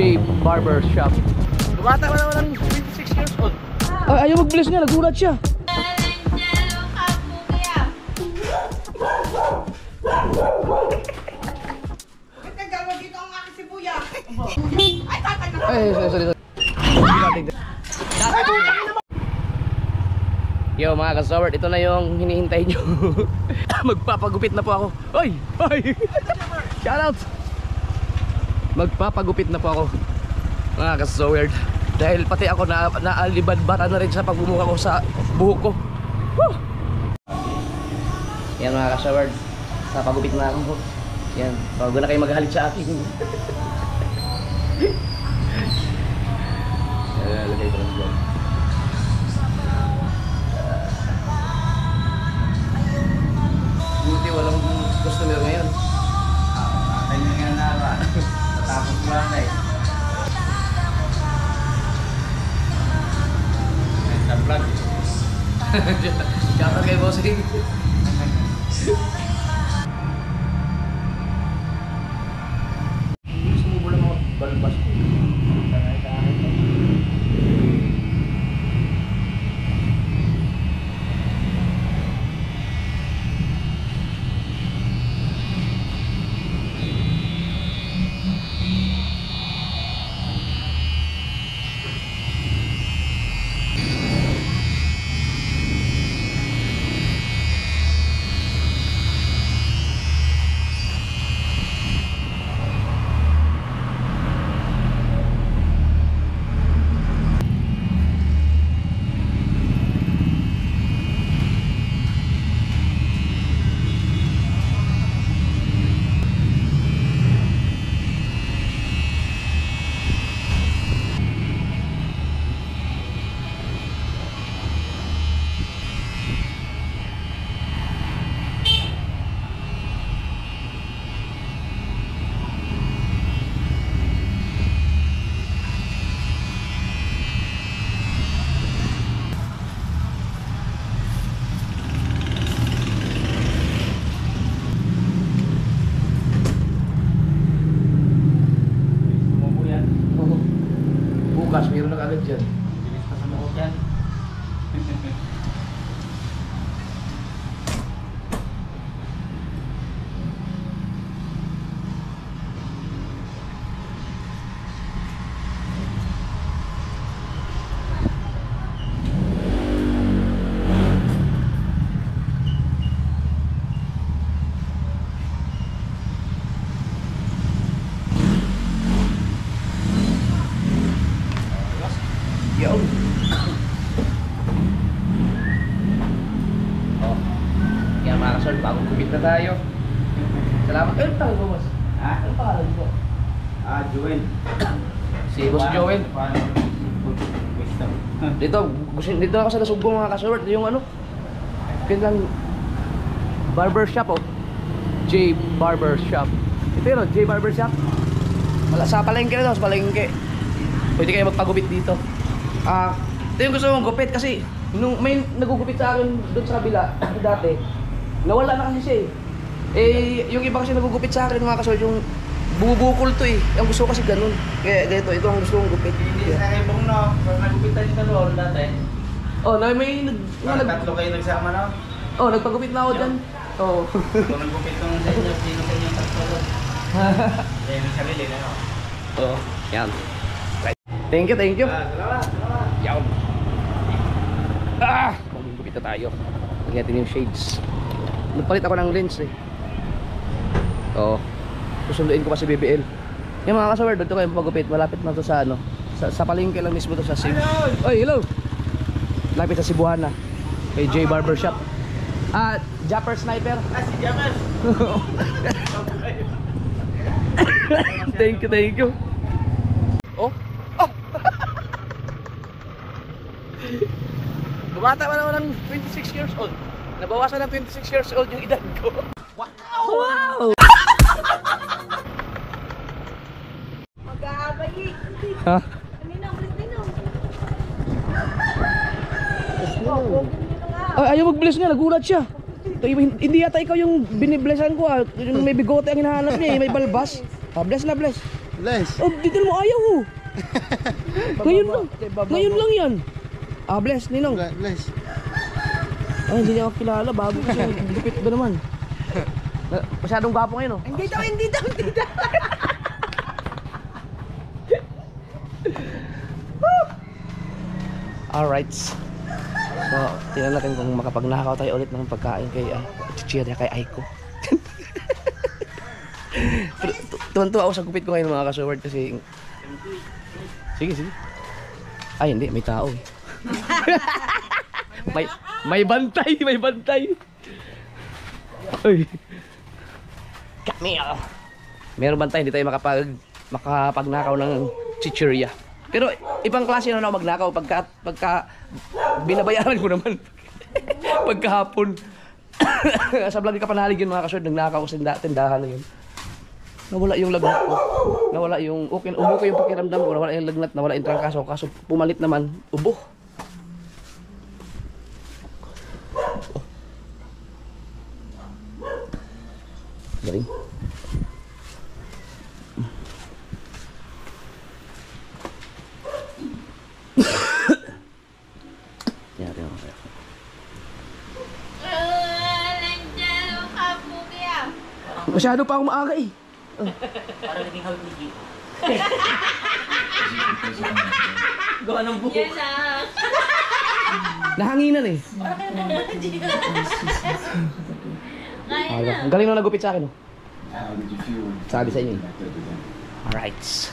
J Barber Shop. Bata pa naman ng 26 years old. Ay, ayaw mag-bless niya, nagulat siya. Ay, sorry. Yo mga kasaward, ito na yung hinihintay nyo. Magpapagupit na po ako. Oy! Oy! Shoutout! Magpapagupit na po ako mga kasaward. Dahil pati ako naalibad-bata na rin sa pagbumuka ko sa buhok ko. Woo! Yan mga kasaward, sa pagupit na ako. Yan, bago na kayo maghalit sa akin. Lagay ko lang dyan. Buti walang customer ngayon. Tayo nga na ba? Tapos mo lang eh. Sa vlog. Shoutout kay Bossing. Sumubo lang ako balbas ko. Bukas, meron na kagad dyan. Bilis pa sa mukha yan. Yo! Oh. Yan mga kasol, bagong kumit na tayo. Salamat. Ano tayo mo, boss? Ha? Ano pangalan mo? Joel. Si Boss Joel. Wisdom. Dito ako sa Nasugbo mga kasol. Yung ano? Kailang barber shop oh. J Barber Shop. Ito yun oh, J Barber Shop. Wala sa palengke na daw, sa palengke. Pwede kayo magpagupit dito. Ito yung gusto kong gupit kasi nung may nagugupit sa akin doon sa kabila dati, nawala na kasi siya eh. Yung iba kasi nagugupit sa akin mga kasol, yung bubukol to eh. Ang gusto ko kasi ganun. Kaya ito ang gusto kong gupit. Hindi sa kayo bong no, pag nagupitan yung talon dati. Oh, may Tatlo kayo nagsama no? Oh, nagpagupit na ako dyan. Oh. Kung nagupit nung sa inyo, sino sa inyong tatlo? Kaya may sarili na no? Oh, yan. Thank you. Salamat. Yaw. Magugupit na tayo. Lagyan natin yung shades. Nagpalit ako ng lens eh. Oo. Susunduin ko pa si BBL. Yung mga kasaward, dito kayo magupit. Malapit na to sa ano. Sa palengke lang mismo to sa Sim. Oy, hello. Lapit sa Cebuana. Kay J Barber Shop. Japper Sniper. Si James. Thank you. Oh. Bumata pa naman ng 26 years old. Nabawasan ng 26 years old yung edad ko. Wow! Mag-aabay. Ha? Ayaw mag-bless nga, nagulat siya. Hindi yata ikaw yung biniblessan ko ah. Yung may bigote ang hinahanap niya, may balbas. Bless na bless. Les. Oh, dito mo ayaw oh. Ngayon lang. Ngayon lang yan. Ah, bless, Ninong. Les. Ay, hindi niya ako kilala. Bago kasi. Lupit ba naman? Masyadong gwapo ngayon oh. Hindi daw, hindi daw, hindi daw. Alright. So, tingnan natin kung makapagnakaw tayo ulit ng pagkain kay chichirya kay Aiko. Tuwan-tuwa ako sa gupit ko ngayon mga ka-showard kasi sige, sige. Ay, hindi, may tao eh. may bantay, may bantay. Ay. Kami ah. Meron bantay, hindi tayo makapagnakaw ng chichirya. Pero ibang klase na ako magnakaw pagka binabayaran ko naman. Pagkahapon. Sa vlog ka panalig yun mga kasunod, nagnakaw ko sa tindahan na yun. Nawala yung lagnat ko. Nawala yung umuko yung pakiramdam ko, nawala yung lagnat, nawala yung trangkaso. Kaso pumalit naman, ubo. Galing. Yan, yan. Masyado pa akong maaga eh. Parang naging hawig ni Gito. Gawa ng buko. Yan na. Nahanginan eh. Ngayon na. Ang galing na nagupit sa akin oh. How did you feel when Sabi sa inyo eh. connected with them? Alright.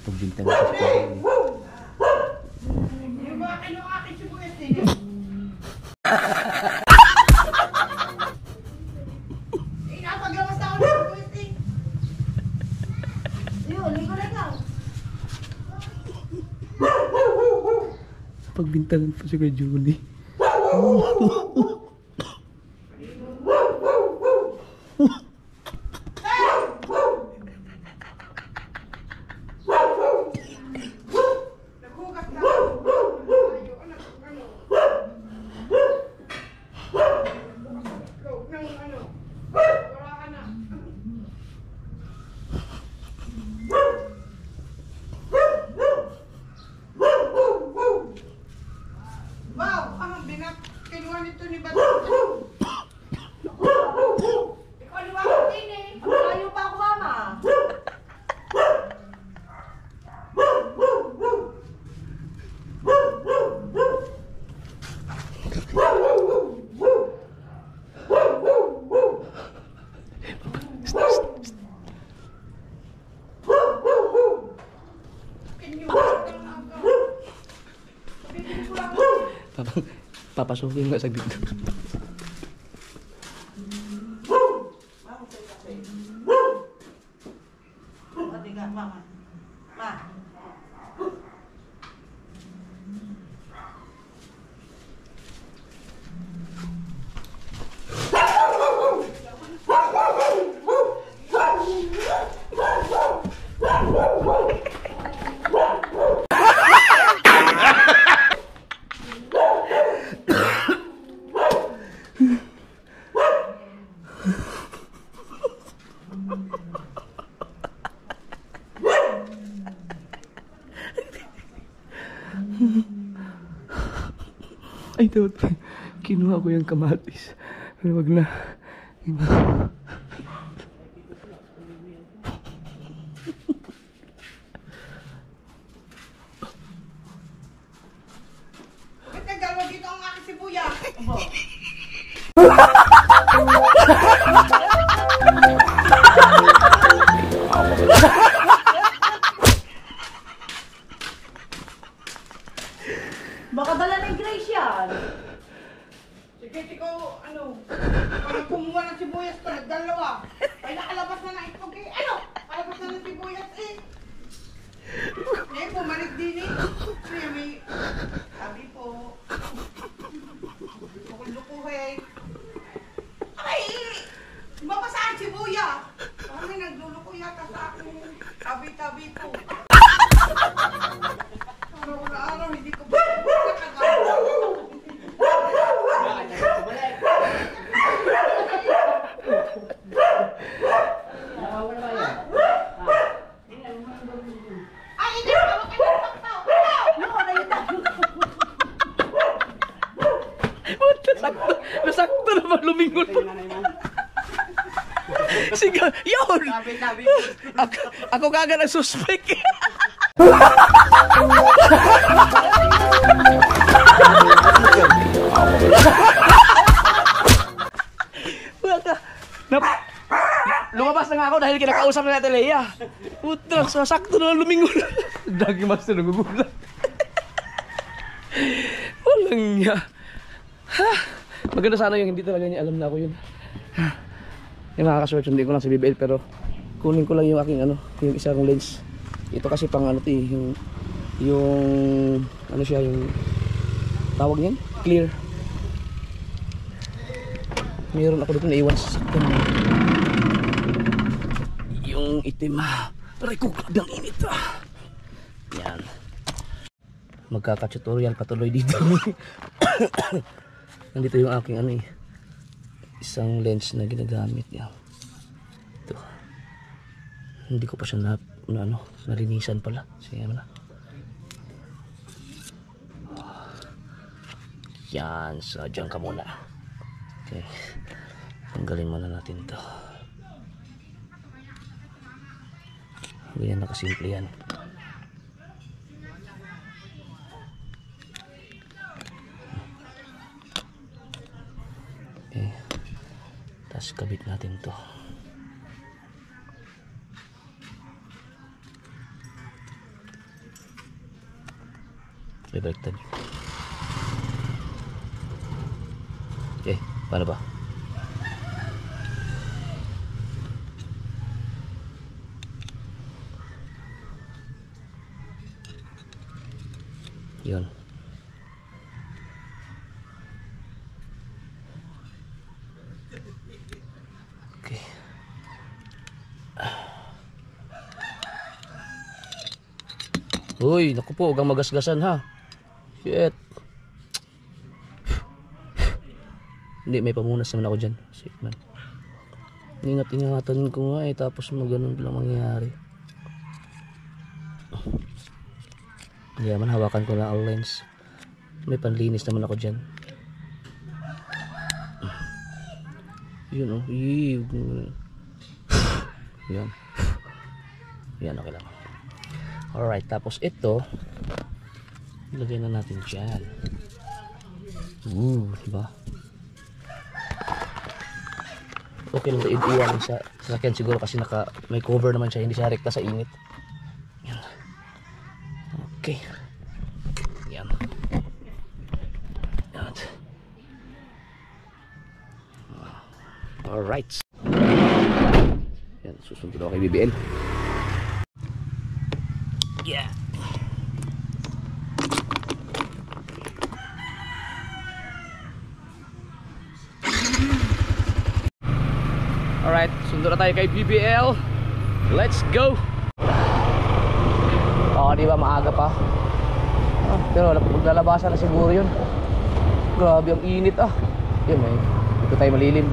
Pagbintang ko sa pagkain. Yung mga kinukakin si Buwes din. Inapaglamas ako ng Buwes din. Yun, ligo na ikaw. Pagbintangan pa si Kuya Julie. Naghugas na ako. Ayaw, anak, ano. Loob ng ano. Wala ka na. Wow, kinuha nito ni Bato. Ikaw liwa ka Papasukin nga sa dito. Mama. Ma. Ay, tawad pa. Kinuha ko yung kamatis. Pero wag na. Iba. Ba't nagdalawa dito ang aking sibuyas? Baka dala ng Grace yan. Sige, ikaw, ano, pag kumuha ng sibuyas ko, nagdalawa. Ay, nakalabas na ng itlog eh. Ano? Nakalabas na ng sibuyas eh. Eh, bumalik din eh. Kaya may, sabi po, lukulukuhin. Ay, mabasa ang sibuyas. Kami nagluluko yata sa akin. Tabi-tabi po. Araw-araw, hindi ko ba nakagawa. Ay, hindi ko naman kayo taktaw. Naku, na yun tayo. Nasakto. Nasakto naman lumingon po. Sige, yun! Ako kagad ang suspect. Baka, lumabas na nga ako dahil kinakausap na natin Leia. Putra, sasakto na lumingon. Dagi master nagugulat. Walang niya. Ha? Maganda sana yung hindi talaga niya alam na ako yun. Yung makakaswerte, hindi ko lang sa BBL pero kunin ko lang yung aking ano, yung isa kong lens. Ito kasi pang ano yung ano siya, yung tawag niyan, clear. Mayroon ako dito na iwan sa sakto. Yung itim, aray ko, ang init. Yan. Magkaka-tutorial patuloy dito. Nandito yung aking ano isang lens na ginagamit yan. Ito. Hindi ko pa siya nalinisan pala. Sige na. Yan, so dyan ka muna. Okay. Tanggalin muna natin ito. Ganyan nakasimple yan. Okay. Tapos kabit natin ito. Baliktad. Okay, paano ba? Yun. Okay. Uy, naku po, huwag kang magasgasan ha. Shit. Hindi, may pamunas naman ako dyan. Shit man. Ingat-ingatan ko nga tapos ganun lang mangyayari. Hindi naman, hawakan ko lang ang lens. May panlinis naman ako dyan. Yun o. Yan. Yan, okay lang. Alright, tapos ito ilagay na natin dyan. Diba? Okay lang iiwan sa sasakyan siguro kasi may cover naman siya, hindi siya rekta sa init. Yan. Okay. Yan. Yan. Alright. Yan, susunod ako kay BBL. Yeah. Alright, sunod na tayo kay BBL. Let's go! Di ba maaga pa? Pero maglalabasan na siguro yun. Grabe ang init Yun dito tayo malilim.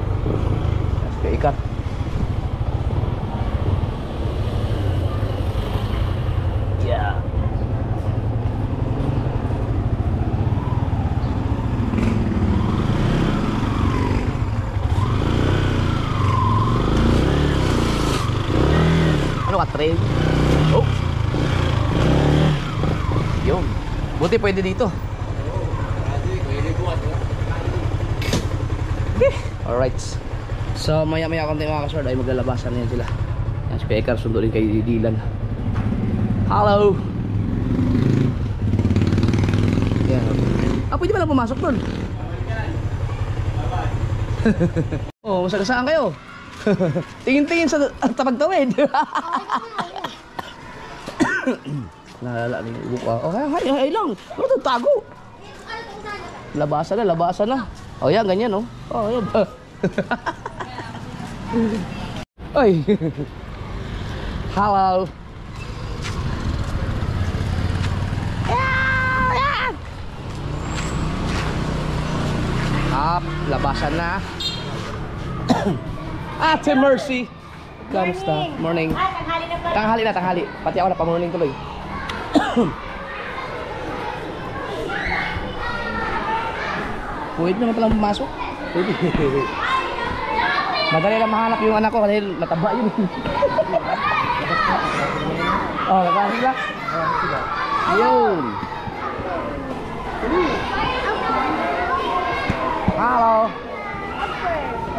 Kaya ikat. Yeah. Ano ka, trail? Oh! Yun. Buti pwede dito. Alright. So maya konti mga kasword ay maglalabasan na yan sila. Yan si Pekar sundo rin kay Dylan. Hello. Yan. Pwede ba lang pumasok doon? Oh, masagasaan kayo. Tingin-tingin sa tapag-tawid. Nalala ng buka. Oh, hay lang. Ano ito? Tago. Labasan na. Oh, yan, ganyan, oh. Oh, yan. Ay. Hello. Labasan na. Ate Mercy. Kamusta? Morning. Tanghali na. Pati ako na pa-morning tuloy. Pwede naman palang pumasok. Pwede. Madali lang mahanap yung anak ko dahil mataba yun. Oh, kakasin sila. Yun. Hello.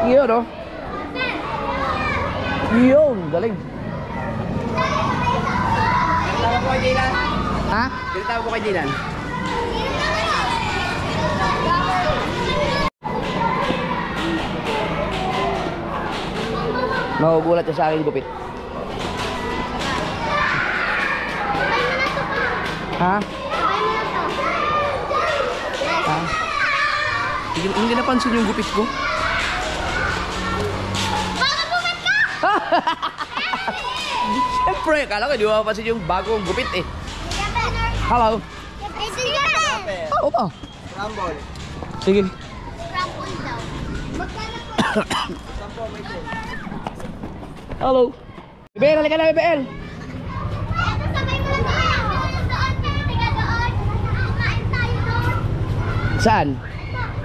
Yun, oh. Yun, galing. Tawag ko kay Dylan. Ha? Tawag ko kay Dylan. Magugulat siya sa aking gupit. Ha? Ha? Hindi napansin yung gupit ko. Baka pumat ka! Siyempre, akala ko di mo mapansin yung bagong gupit eh. Hello. Oo pa. Rumble. Sige. Rumble daw. Hello. BBL, halika na BBL. Sabay mo lang doon. Tiga doon. Kain tayo doon. Saan?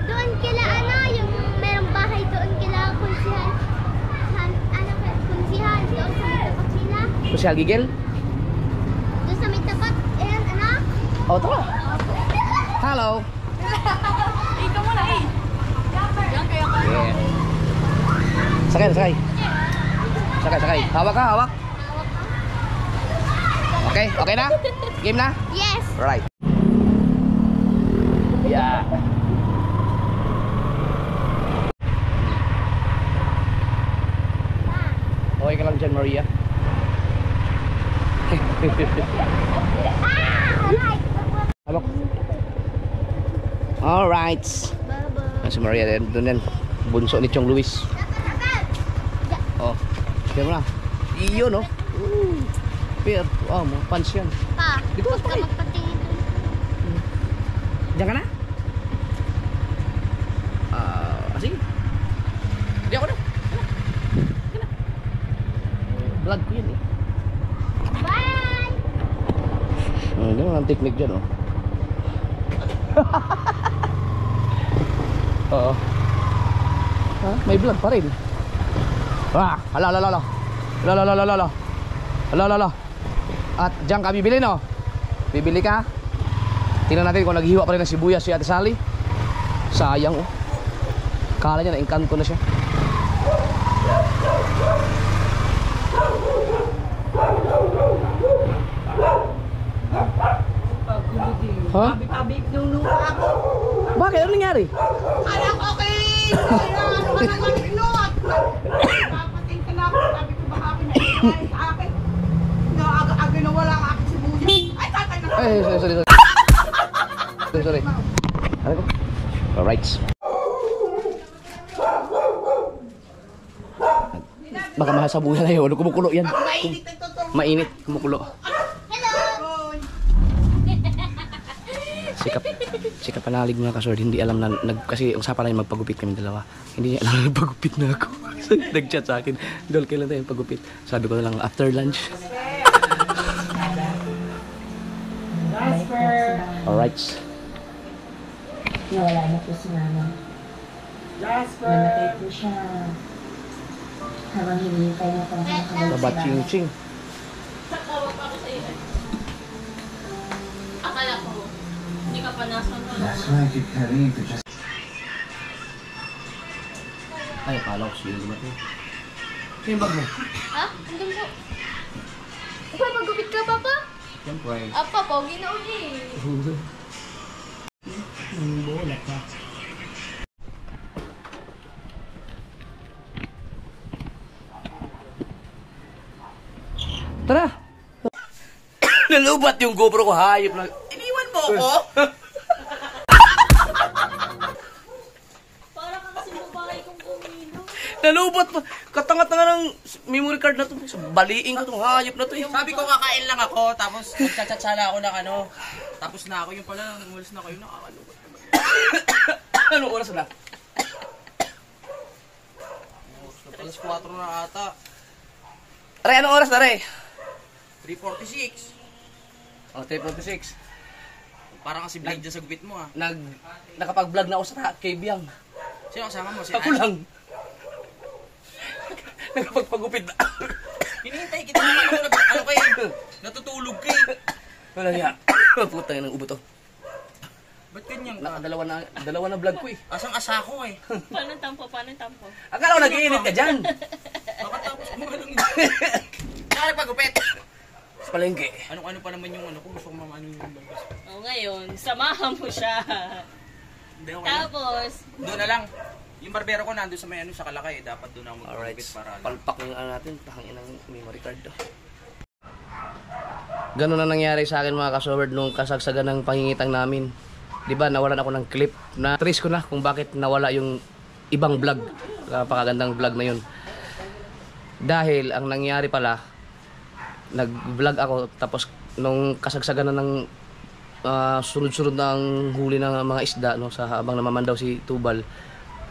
Doon kila yung merong bahay doon kila Kunsihan. Kunsihan. Doon sa may tapat sila. Social Gigel? Doon sa may tapat. Ayan, Oh, tara. Hello. Ikaw muna eh. Yan kaya ka. Yeah. Sakay. Hawak ka, hawak. Okay na? Game na? Yes. Right. Yeah. Okay ka lang dyan, Maria. Hawak. Alright. Si Maria din, doon yan. Bunso ni Chong Luis. Oh, kaya mo na. Iyo, no? Pero, mga pants yan. Pa, Dito huwag ka ka pa magpatingin doon. Diyan ka na? Sige. Hindi ako na. Vlog ko yun eh. Bye! Ganun ang technique dyan, oh. Oo. May vlog pa rin. Hala. At diyan ka bibili, no? Bibili ka. Tingnan natin kung naghiwa pa rin ng sibuyas si Ate Sally. Sayang, oh. Kala niya na-engkanto na siya. Ha? Tabi-tabi nung ako. Bakit? Ano nangyari? Kala ko okay. Kaya ano ka naman pinot. Baka mahal sa buhay na yun. Kumukulo yan. Mainit ito to. Mainit, kumukulo. Hello! Oy. Sikap panalig mga kasword. Hindi alam na, kasi usapan namin magpagupit kami dalawa. Hindi niya alam na nagpagupit na ako. Nag-chat sa akin, Dol, kailan tayo pagupit? Sabi ko na lang, after lunch. Alright. Nawala na po si Mama. Jasper. Namatay po siya. Habang hinihintay na po ako ng Baba ching-ching. Akala ko, hindi ka pa nasa That's why I keep telling you to just Ay, akala ko siya yung dumating. Yung bag mo? Ha? Andun po. Uy, magupit ka, Papa? Siyempre. Apa, pogi na uli. Bola ka. Tara! Nalubat yung GoPro ko, hayop na. Iniwan mo ako? Para ka kasi babae kong kumino. Nalubat pa. Katanga-tanga ng memory card na to. Baliing ko itong hayop na to. Sabi ko kakain lang ako, tapos nagchat-chat sana ako ng ano. Tapos na ako, yung pala, umalis na kayo, nakakalungkot. Anong oras na? Alas 4 na ata. Aray, anong oras na, Aray? 3:46. Oh, 3:46. Parang kasi blade dyan sa gupit mo ah. Nakapag-vlog na ako sa Kabyang. Sino kasama mo? Si Ako lang. Nakapagpagupit na. Hinihintay kita naman ako ano kayo? Natutulog kayo. Wala niya. Putang ng ubo to. Ba't ganyan ka? Dalawa na vlog ko eh. Asang asa ko eh. Paano tampo? Paano tampo? Akala ko nag-iinit ka dyan. Makatapos mo lang. Kaya pagupit. Sa palengke. Ano pa naman yung ano kung gusto ko mamano yung bagas. O ngayon, samahan mo siya. Hindi ako lang. Tapos, Doon na lang. Yung barbero ko nandun sa may ano sa Kalakay. Dapat doon ako Alright. magpagupit para ano. Palpak ng ano natin. Tahangin ng memory card to. Ganun na nangyari sa akin mga kasoberd nung kasagsagan ng pangingitang namin. Diba nawalan ako ng clip. Na-trace ko na kung bakit nawala yung ibang vlog. Napakagandang vlog na yun. Dahil ang nangyari pala, nag-vlog ako tapos nung kasagsagan na ng sunod-sunod na ang huli ng mga isda no, sa habang namamandaw si Tubal,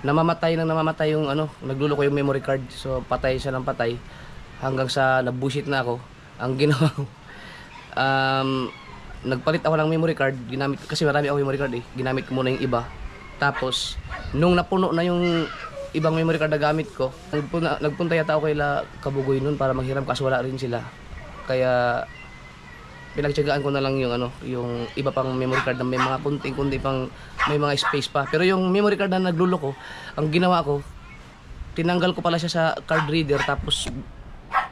namamatay yung ano, nagluloko yung memory card. So patay siya ng patay hanggang sa nabusit na ako. Ang ginawa ko, nagpalit ako ng memory card, ginamit kasi marami ako memory card eh. Ginamit ko muna yung iba. Tapos nung napuno na yung ibang memory card na gamit ko, nagpunta yata ako kay Kabugoy nun para maghiram kasi wala rin sila. Kaya pinagtiyagaan ko na lang yung ano, yung iba pang memory card na may mga kunting-kunti pang may mga space pa. Pero yung memory card na nagluloko, ang ginawa ko, tinanggal ko pala siya sa card reader tapos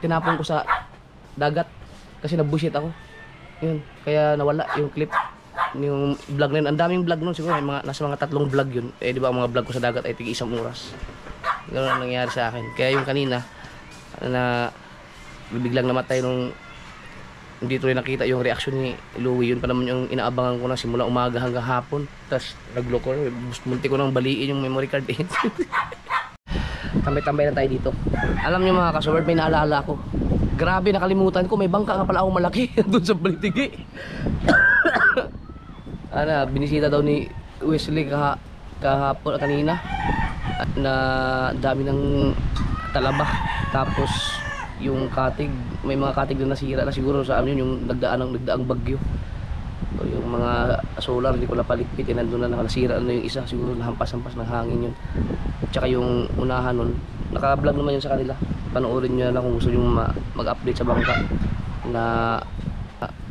tinapon ko sa dagat kasi nabushit ako. Yun, kaya nawala yung clip. Yung vlog na yun, ang daming vlog nun siguro, nasa mga 3 vlog yun. Eh di ba ang mga vlog ko sa dagat ay tig 1 oras. Ganun ang nangyari sa akin. Kaya yung kanina na biglang namatay nung hindi tuloy nakita yung reaction ni Louie. Yun pa naman yung inaabangan ko na simula umaga hanggang hapon. Tapos nagloko, munti ko nang baliin yung memory card eh. Tambay-tambay na tayo dito. Alam niyo mga kasoberd, may naalala ko. Grabe, nakalimutan ko, may bangka nga pala akong malaki doon sa Balitigi. Binisita daw ni Wesley kahapon kanina na dami ng talaba. Tapos yung katig, may mga katig na nasira na siguro sa amin yung nagdaang bagyo. So, yung mga solar hindi ko napaligpit, nandun na nasira na yung isa, siguro nahampas-hampas ng hangin yun. Tsaka yung unahan nun, naka-vlog naman yun sa kanila. Panoorin nyo na lang kung gusto nyo mag-update sa bangka na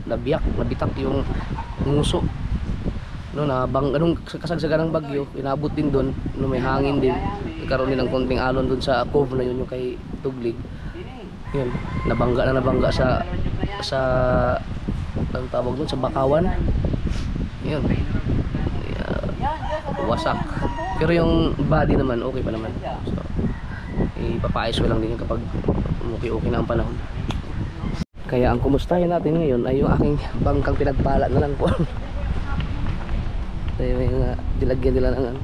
nabitak yung nguso. No, anong kasagsagan ng bagyo, inabot din doon, no, may hangin din. Nagkaroon din ng konting alon doon sa cove na yun, yung kay Tuglig. Yun, nabangga sa ang tawag doon, sa Bakawan. Yun. Wasak. Pero yung body naman, okay pa naman. So, ipapaayos ko lang din yun kapag okay na ang panahon. Kaya ang kumustahin natin ngayon ay yung aking bangkang pinagpala na lang po. May mga dilagyan nila ng ano.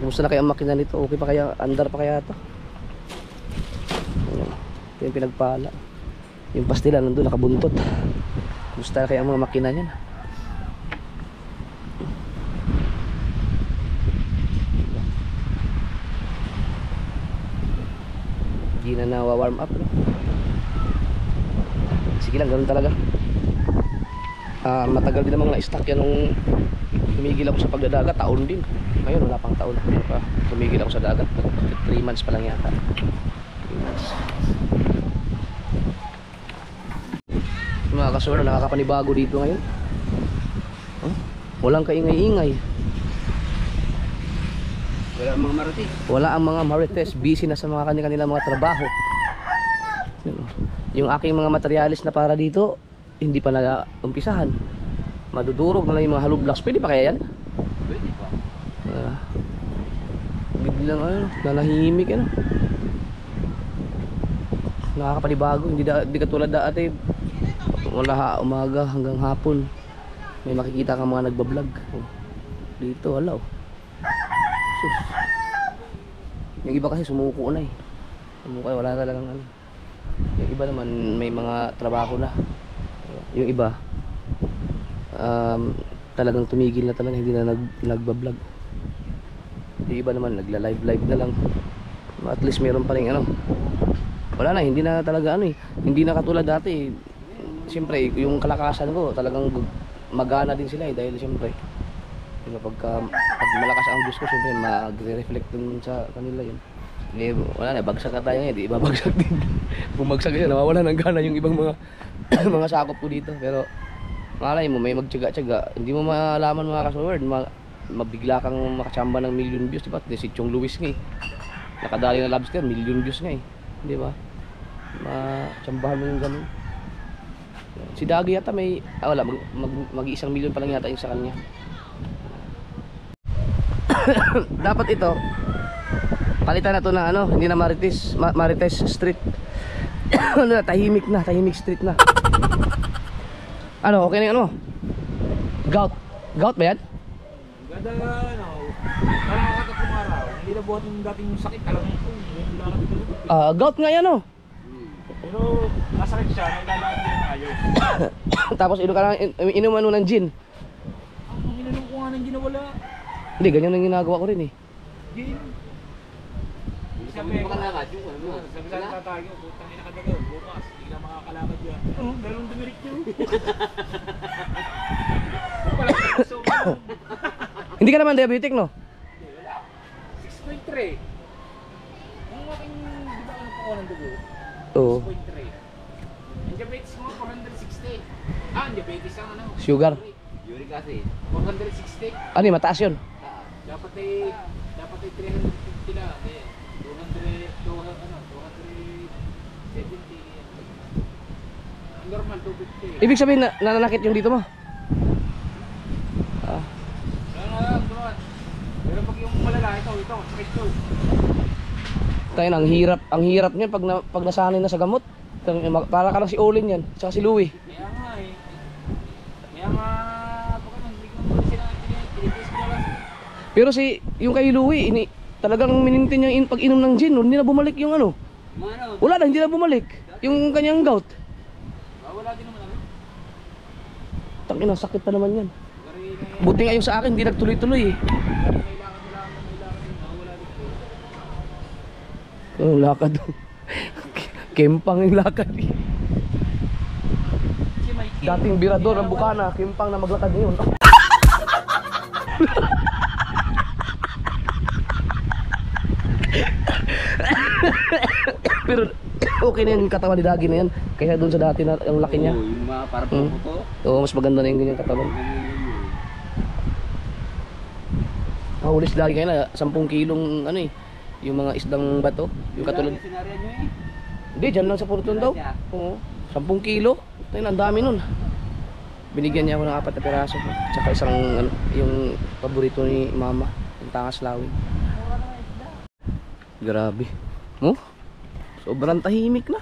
Kumusta na kaya ang makina nito? Okay pa kaya? Andar pa kaya ito? Ito yung pinagpala. Yung pastila nandun nakabuntot. Gusto kaya ang mga makina niyan. Hindi na nawa-warm up, no? Sige lang, ganun talaga. Matagal din namang na-stack yan nung tumigil ako sa pagdadagat. Taon din. Ngayon wala pang taon. Tumigil ako sa dagat. 3 months pa lang yata. 3 months. Mga kasura, nakakapanibago dito ngayon. Walang kaingay-ingay. Wala mga marites. Wala ang mga marites. Busy na sa mga kanilang mga trabaho. Yung aking mga materialis na para dito, hindi pa na-umpisahan. Madudurog na lang yung mga hollow blocks. Pwede pa kaya yan? Pwede pa. Biglang nanahimik ano. Nakakapanibago. Hindi katulad dati. Mula umaga hanggang hapon may makikita kang mga nagbablog. Dito wala oh. Sus. Yung iba kasi sumuko na eh. Sumuko wala talagang ano. Yung iba naman may mga trabaho na. Yung iba talagang tumigil na talaga, hindi na nagbablog. Yung iba naman nagla-live na lang. At least meron pa rin ano. Wala na, hindi na talaga ano eh. Hindi na katulad dati. Siyempre, yung kalakasan ko talagang magana din sila eh. Dahil siyempre pag malakas ang Diyos ko, siyempre mag-reflect dun sa kanila yun. Eh, wala na, bagsak na tayo ngayon, di babagsak din. Bumagsak yan, nawawala ng gana yung ibang mga mga sakop ko dito. Pero malay mo, may magtyaga-tyaga. Hindi mo malaman mga kasword, mabigla kang makachamba ng million views, diba? Si Chong Luis nga eh, nakadali na lobster, million views nga eh, di ba? Machambahan mo yung ganun. Si Dagi yata may wala, mag-1 million pa lang yata yung sa kanya. Dapat ito palitan na to ng ano, hindi na Marites Street. Ano na, tahimik street na. Ano, okay na yung ano? Gout ba yan? Ganda ano, parang makatatlong araw, hindi na buhat yung dating sakit, alam mo ito, Gout nga yan oh. pero nasakit siya, naglalakad din na ayos. Tapos inom ano ng gin. Ang ininom ko nga ng ginawala. Hindi, ganyan ang ginagawa ko rin eh. Gin. Sabi mo makalakad yung ano. Sabi sa tayo, putang ina ka daw, bukas, hindi na makakalakad yan. Oo, dalawang dumirik nyo. Hindi ka naman diabetic no? Hindi, wala. 6.3. Yung aking, di ba ano po ng dugo? Oo. 6.3. Ang diabetes mo, 460. Ang diabetes ang ano? Sugar. Uric acid. 460. Ano yun, mataas yun? Dapat ay 350 na. 270. Ang normal 250. Ibig sabihin nananakit yung dito mo? Pero pag yung malala, ito, sakit to. Tayo na, ang hirap niyan pag nasanay na sa gamot. Para ka lang si Olin yan, tsaka si Louie. Kaya nga eh. Kaya nga, baka nang hindi ko naman sila tinitest ko lang. Pero yung kay Louie, talagang minintin niya pag inom ng gin, hindi na bumalik yung ano. Ano? Wala na, hindi na bumalik yung kanyang gout. Wala din naman ano. Tangina, sakit pa naman yan. Gari na Buti nga yung sa akin, hindi nagtuloy-tuloy eh. Oh, lakad. Kempang yung lakad eh. Dating birador ng Bukana, kempang na maglakad ngayon. Pero okay na yung katawan ni Dagi na yan. Kaya doon sa dati na yung laki niya. Oo, yung mga para po ko. Oo, mas maganda na yung ganyan katawan. Mahuli si Dagi kayo na 10 kilong ano eh, yung mga isdang bato, yung katulad. Sinarya nyo eh. Hindi, dyan lang sa Porton daw. Oo, 10 kilo. Ito ang dami nun. Binigyan niya ako ng 4 na piraso. Tsaka isang ano, yung paborito ni mama, yung tangas lawin. Grabe. Oh, sobrang tahimik na.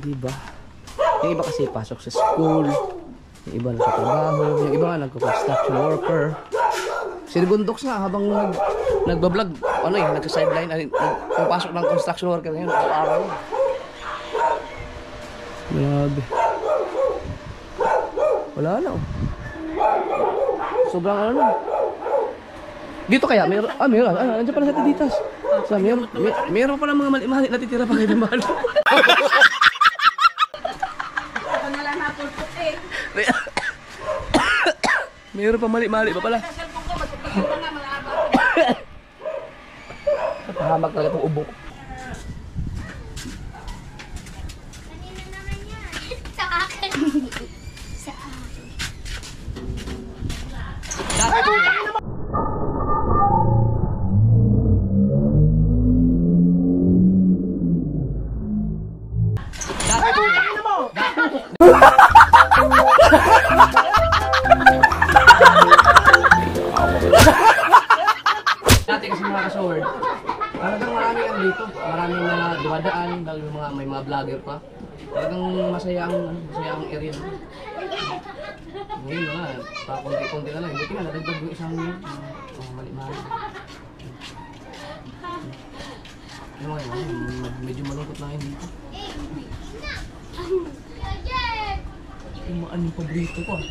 Diba? Yung iba kasi pasok sa school, yung iba nagtatrabaho, yung iba nga nagko-construction worker. Gundox nga habang nagbablog, ano eh, nagsa-sideline, pumapasok ng construction worker ngayon, araw. Grabe. Wala na oh. Sobrang ano na. Dito kaya, meron, nandiyan pala sa Taditas. Sa meron pala mga mali-mali natitira pa kayo mahal. Ito na lang natulpot eh. Meron pa mali-mali pa pala. Sa cellphone ko, magpapagod pa nga mga aba. Napahamak talaga itong ubo. Kanina naman yan. Sa akin. Sa akin. Dati kasi mga ka-sword, talagang maraming ano dito, maraming mga dumadaan, dahil may mga vlogger pa. Talagang masaya ang area. Ngayon na, pakunti-kunti na lang. Buti nga, nadagdag yung isang mali-mali. Ano ngayon, medyo malungkot na ngayon dito. Yung mga anong paborito ko ah.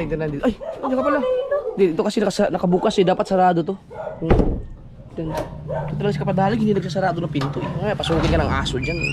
Tingnan dito. Ay, ano ka pala? Dito kasi nakabukas eh, dapat sarado to. Ito talaga si Kapadalig, hindi nagsasarado ng pinto eh. Ay, pasukin ka ng aso dyan eh.